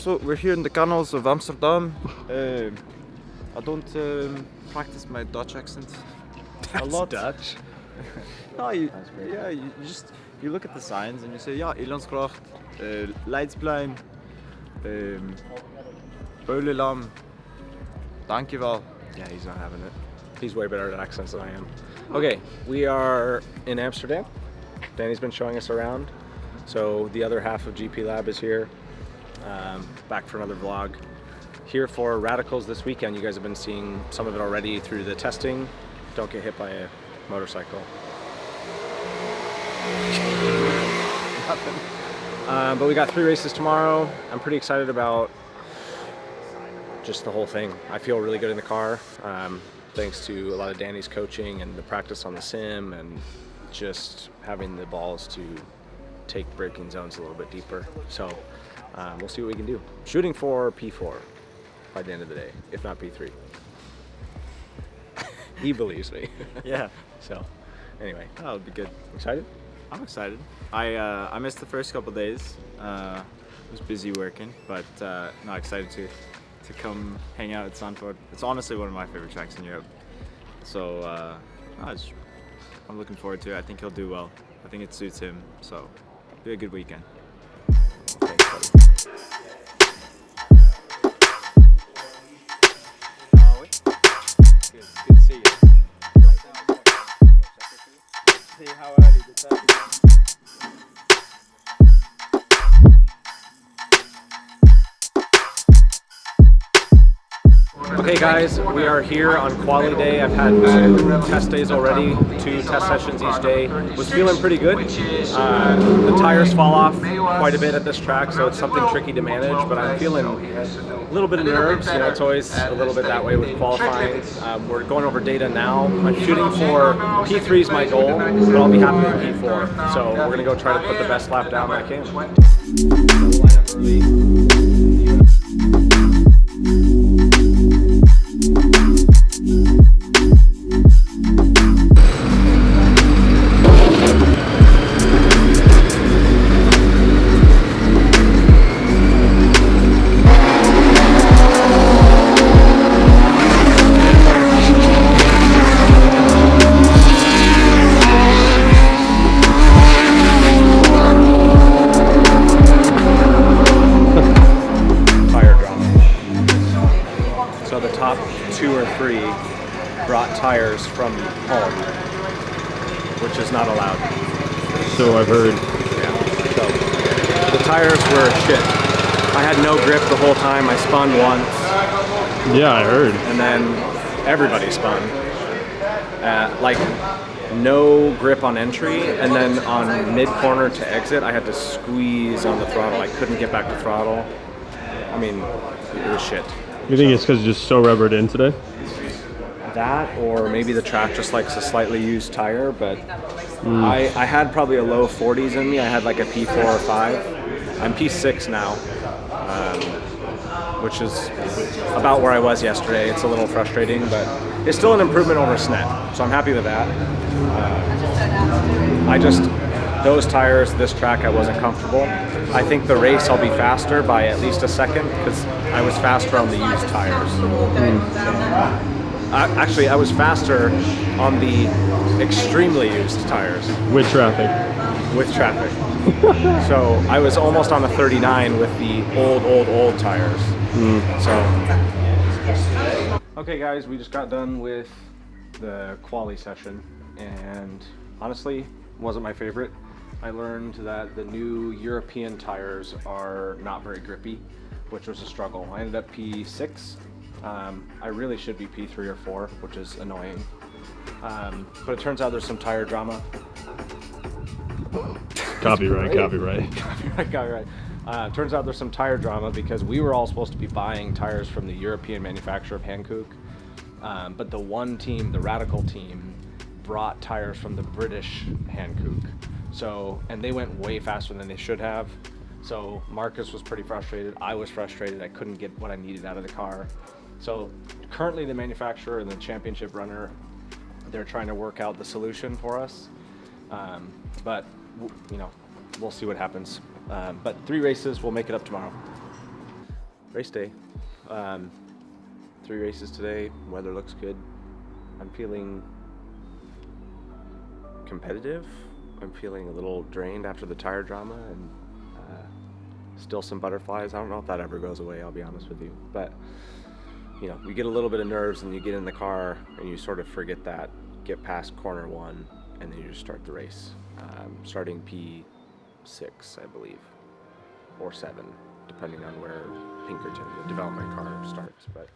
so we're here in the canals of Amsterdam. I don't practice my Dutch accent a lot. Dutch? No, you look at the signs and you say, ja, Elandsgracht, Leidsplein, Beulelam, dankjewel. Yeah, he's not having it. He's way better at accents than I am. Okay, we are in Amsterdam. Danny's been showing us around. So the other half of GP Lab is here. Back for another vlog. Here for Radicals this weekend. You guys have been seeing some of it already through the testing. Don't get hit by a motorcycle. But we got 3 races tomorrow. I'm pretty excited about just the whole thing. I feel really good in the car, thanks to a lot of Danny's coaching and the practice on the sim and just having the balls to take braking zones a little bit deeper. So we'll see what we can do. Shooting for P4 by the end of the day, if not P3. He believes me. Yeah. So anyway, That'll be good. excited? I'm excited. I missed the first couple days. I was busy working, but not excited to come hang out at Zandvoort. It's honestly one of my favorite tracks in Europe. So I'm looking forward to it. I think he'll do well. I think it suits him. So be a good weekend. Thanks, buddy. Good to see you. See how early the turkey is. Okay guys, we are here on quali day. I've had 2 test days already, 2 test sessions each day. Was feeling pretty good. The tires fall off quite a bit at this track, so it's something tricky to manage, but I'm feeling a little bit of nerves. You know, it's always a little bit that way with qualifying. We're going over data now. I'm shooting for P3 is my goal, but I'll be happy with P4. So we're going to go try to put the best lap down I can. So the top 2 or 3 brought tires from home, which is not allowed. So I've heard. Yeah. So the tires were shit. I had no grip the whole time. I spun once. Yeah, I heard. And then everybody spun. Like no grip on entry, and then on mid corner to exit, I had to squeeze on the throttle. I couldn't get back to throttle. I mean, it was shit. You think it's because it's just so rubbered in today? That, or maybe the track just likes a slightly used tire, but I had probably a low 40s in me. I had like a P4 or 5. I'm P6 now, which is about where I was yesterday. It's a little frustrating, but it's still an improvement over SNET, so I'm happy with that. Those tires, this track, I wasn't comfortable. I think the race I'll be faster by at least a second because I was faster on the used tires. Actually, I was faster on the extremely used tires. With traffic. With traffic. So I was almost on the 39 with the old tires. So. Okay guys, we just got done with the quali session and honestly, wasn't my favorite. I learned that the new European tires are not very grippy, which was a struggle. I ended up P6. I really should be P3 or 4, which is annoying. But it turns out there's some tire drama. Copyright. Turns out there's some tire drama because we were all supposed to be buying tires from the European manufacturer of Hankook. But the one team, the Radical team, brought tires from the British Hankook. So, and they went way faster than they should have. So Marcus was pretty frustrated. I was frustrated. I couldn't get what I needed out of the car. So currently the manufacturer and the championship runner, they're trying to work out the solution for us. But you know, we'll see what happens. But 3 races, we'll make it up tomorrow. Race day. 3 races today. Weather looks good. I'm feeling competitive. I'm feeling a little drained after the tire drama, and still some butterflies. I don't know if that ever goes away, I'll be honest with you. But, you know, you get a little bit of nerves and you get in the car and you sort of forget that, get past corner 1, and then you just start the race. Starting P6, I believe, or 7, depending on where Pinkerton, the development car, starts. But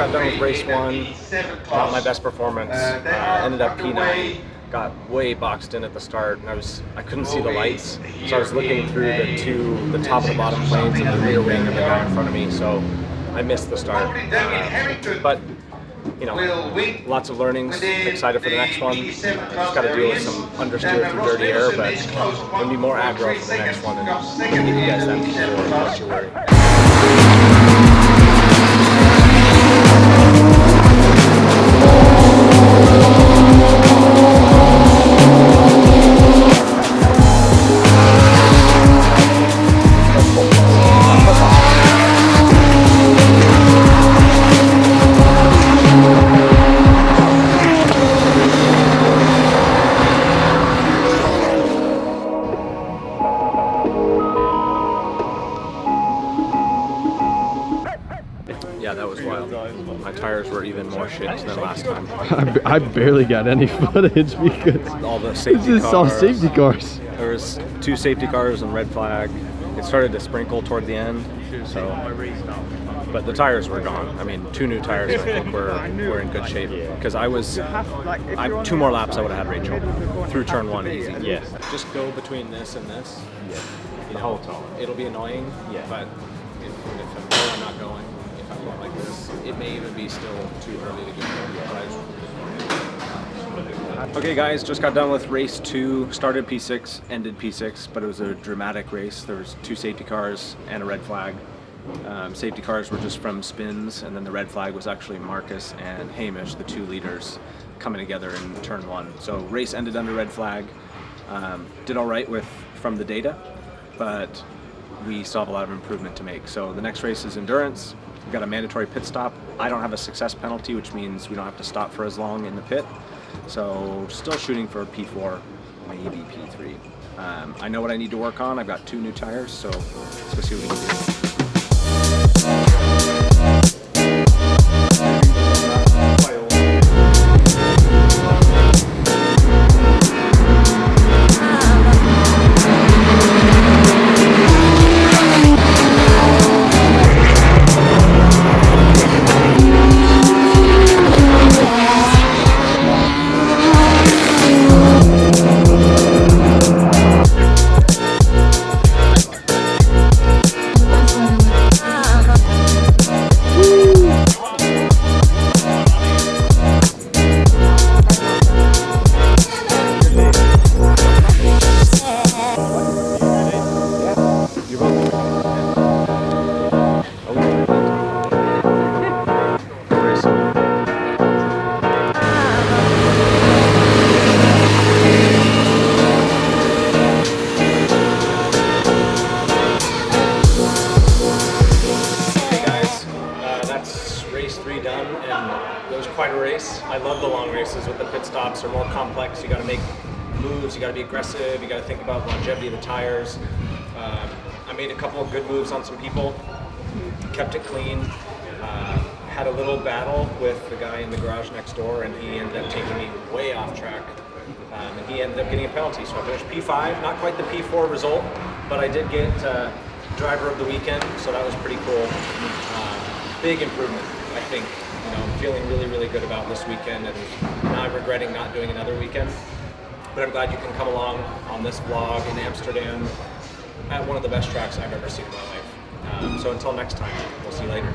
got done with race 1, not my best performance. Ended up P9, got way boxed in at the start, and I couldn't see the lights, so I was looking through the top and the bottom planes and the rear wing of the guy in front of me, so I missed the start. But you know, lots of learnings, excited for the next one. Just got to deal with some understeer through dirty air, but going to be more aggro for the next one, and give you guys that before, don't you worry. Yeah, that was wild. My tires were even more shit than last time. I barely got any footage because All the safety this is cars. all safety cars. There was 2 safety cars and red flag. It started to sprinkle toward the end, so. But the tires were gone. I mean, 2 new tires. I think we're in good shape because I 2 more laps I would have had Rachel through turn 1 easy. Yes. Just go between this and this. Yeah. The whole time. It'll be annoying. Yeah. But if I'm not going, if I'm going like this, it may even be still too early to go. Okay guys, just got done with race 2, started P6, ended P6, but it was a dramatic race. There was 2 safety cars and a red flag. Safety cars were just from spins, and then the red flag was actually Marcus and Hamish, the 2 leaders, coming together in turn 1. So race ended under red flag. Did all right from the data, but we still have a lot of improvement to make. So the next race is endurance. We've got a mandatory pit stop. I don't have a success penalty, which means we don't have to stop for as long in the pit. So still shooting for P4, maybe P3. I know what I need to work on. I've got 2 new tires, so let's go see what we can do. long races with the pit stops are more complex. You got to make moves, you got to be aggressive, you got to think about longevity of the tires. I made a couple of good moves on some people, kept it clean. Had a little battle with the guy in the garage next door, and he ended up taking me way off track. And he ended up getting a penalty, so I finished P5, not quite the P4 result, but I did get driver of the weekend, so that was pretty cool. Big improvement, I think. I'm feeling really, really good about this weekend, and now I'm regretting not doing another weekend. But I'm glad you can come along on this vlog in Amsterdam at one of the best tracks I've ever seen in my life. So until next time, we'll see you later.